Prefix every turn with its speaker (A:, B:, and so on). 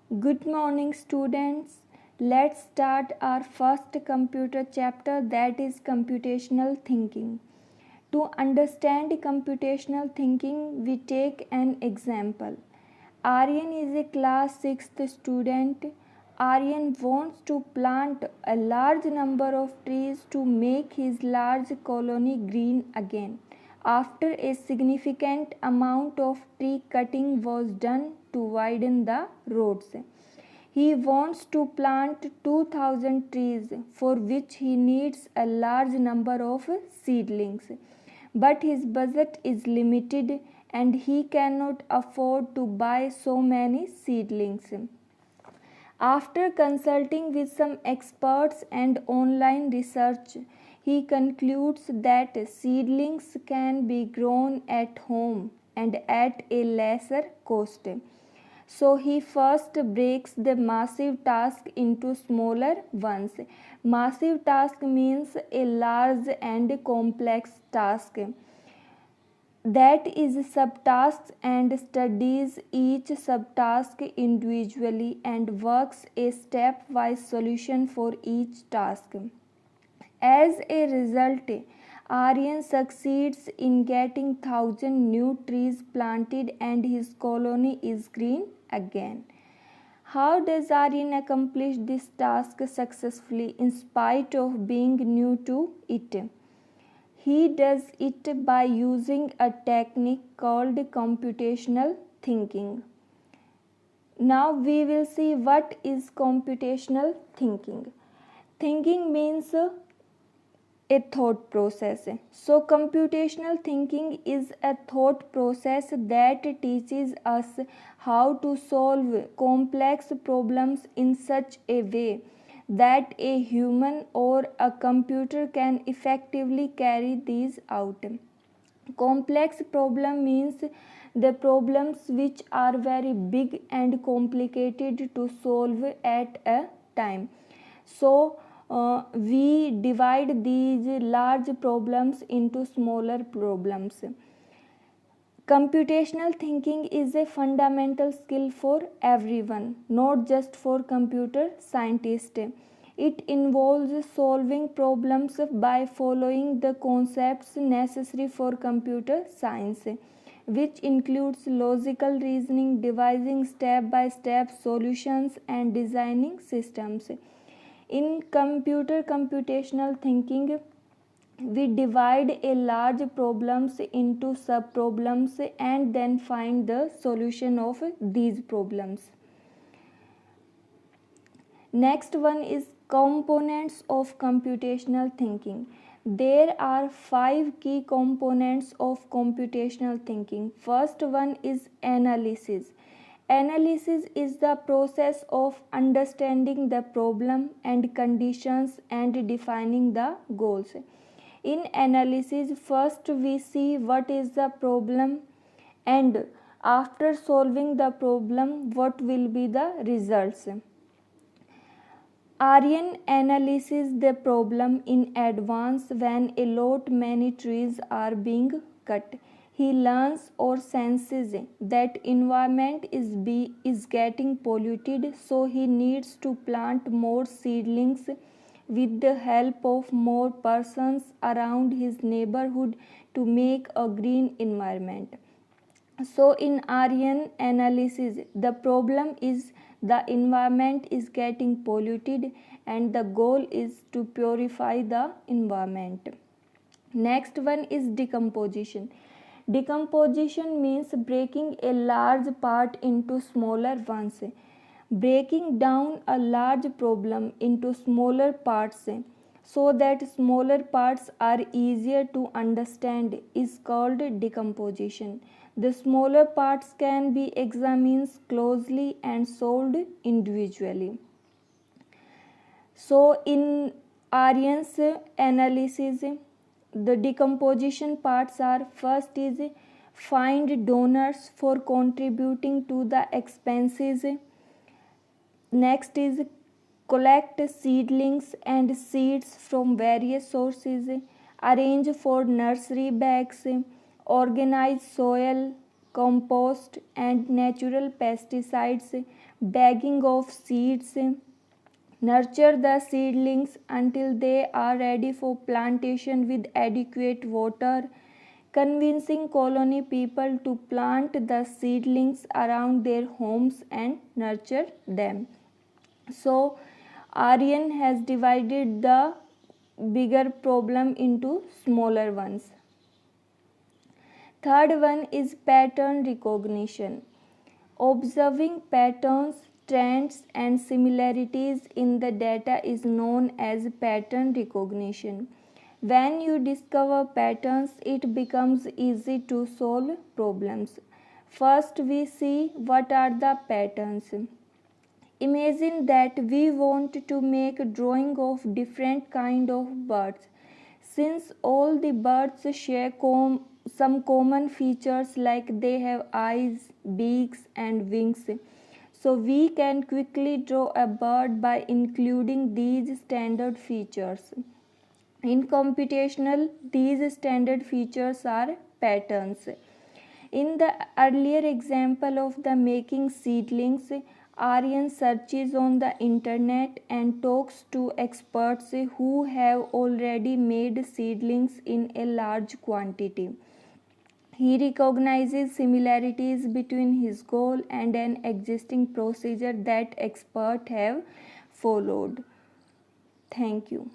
A: Good morning, students. Let's start our first computer chapter, that is computational thinking. To understand computational thinking, we take an example. Aryan is a class 6th student. Aryan wants to plant a large number of trees to make his large colony green again. After a significant amount of tree cutting was done to widen the roads, he wants to plant 2000 trees, for which he needs a large number of seedlings. But his budget is limited and he cannot afford to buy so many seedlings. After consulting with some experts and online research, he concludes that seedlings can be grown at home and at a lesser cost. So he first breaks the massive task into smaller ones. Massive task means a large and complex task that is subtasks and studies each subtask individually and works a stepwise solution for each task. As a result, Aryan succeeds in getting 1000 new trees planted and his colony is green again. How does Aryan accomplish this task successfully in spite of being new to it? He does it by using a technique called computational thinking. Now we will see what is computational thinking. Thinking means a thought process. So computational thinking is a thought process that teaches us how to solve complex problems in such a way that a human or a computer can effectively carry these out. Complex problem means the problems which are very big and complicated to solve at a time. So we divide these large problems into smaller problems. Computational thinking is a fundamental skill for everyone, not just for computer scientists. It involves solving problems by following the concepts necessary for computer science, which includes logical reasoning, devising step by step solutions, and designing systems. In computational thinking, we divide a large problems into sub problems and then find the solution of these problems. Next one is components of computational thinking. There are 5 key components of computational thinking. First one is analysis. Analysis is the process of understanding the problem and conditions and defining the goals. In analysis, first we see what is the problem, and after solving the problem, what will be the results. Aryan analyzes the problem in advance when a lot many trees are being cut. He learns or senses that environment is getting polluted, so he needs to plant more seedlings with the help of more persons around his neighborhood to make a green environment. So in Aryan analysis, the problem is the environment is getting polluted and the goal is to purify the environment. Next one is decomposition. Decomposition means breaking a large part into smaller ones. Breaking down a large problem into smaller parts so that smaller parts are easier to understand is called decomposition. The smaller parts can be examined closely and solved individually. So in Aryan's analysis, the decomposition parts are: first is find donors for contributing to the expenses. Next is collect seedlings and seeds from various sources, arrange for nursery bags, organize soil, compost, and natural pesticides, bagging of seeds. Nurture the seedlings until they are ready for plantation with adequate water, convincing colony people to plant the seedlings around their homes and nurture them. So, Aryan has divided the bigger problem into smaller ones. Third one is pattern recognition. Observing patterns, trends, and similarities in the data is known as pattern recognition. When you discover patterns, it becomes easy to solve problems. First, we see what are the patterns. Imagine that we want to make a drawing of different kind of birds. Since all the birds share some common features like they have eyes, beaks and wings, so we can quickly draw a bird by including these standard features. In computational, these standard features are patterns. In the earlier example of the making seedlings, Aryan searches on the internet and talks to experts who have already made seedlings in a large quantity. He recognizes similarities between his goal and an existing procedure that experts have followed. Thank you.